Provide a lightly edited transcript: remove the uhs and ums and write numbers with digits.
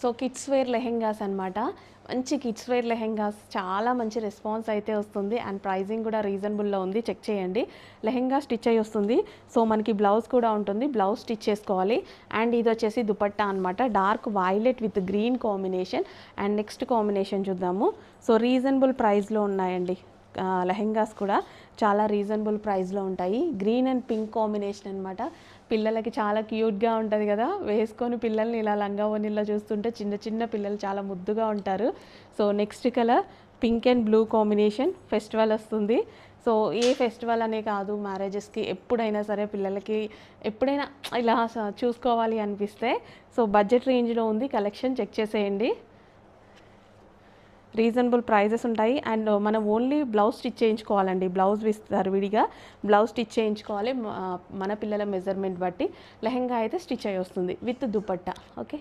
So kids wear lehengas అనమాట. మంచి kids wear lehengas, చాలా మంచి రెస్పాన్స్ అయితే వస్తుంది అండ్ ప్రైజింగ్ కూడా రీజనబుల్లో ఉంది. చెక్ చేయండి. లెహెంగా స్టిచ్ అయ్యి వస్తుంది. సో మనకి బ్లౌజ్ కూడా ఉంటుంది, బ్లౌజ్ స్టిచ్ చేసుకోవాలి. అండ్ ఇది వచ్చేసి దుపట్టా అనమాట, dark violet with green combination. And next combination చూద్దాము. సో రీజనబుల్ ప్రైస్లో ఉన్నాయండి లెహెంగాస్ కూడా, చాలా రీజనబుల్ ప్రైస్లో ఉంటాయి. గ్రీన్ అండ్ పింక్ కాంబినేషన్ అనమాట. పిల్లలకి చాలా క్యూట్గా ఉంటుంది కదా, వేసుకొని పిల్లల్ని ఇలా లంగా ఓణిలో చూస్తుంటే చిన్న చిన్న పిల్లలు చాలా ముద్దుగా ఉంటారు. So next colour pink and blue combination. Festival వస్తుంది. సో ఏ ఫెస్టివల్ అనే కాదు, మ్యారేజెస్కి ఎప్పుడైనా సరే పిల్లలకి ఎప్పుడైనా ఇలా చూసుకోవాలి అనిపిస్తే సో బడ్జెట్ రేంజ్లో ఉంది కలెక్షన్. చెక్ చేసేయండి. రీజనబుల్ ప్రైజెస్ ఉంటాయి. అండ్ మనం ఓన్లీ బ్లౌజ్ స్టిచ్ చేయించుకోవాలండి. బ్లౌజ్ ఇస్తారు విడిగా, బ్లౌజ్ స్టిచ్ చేయించుకోవాలి మన పిల్లల మెజర్మెంట్ బట్టి. లెహెంగా అయితే స్టిచ్ అయ్యి వస్తుంది విత్ దుపట్టా. ఓకే.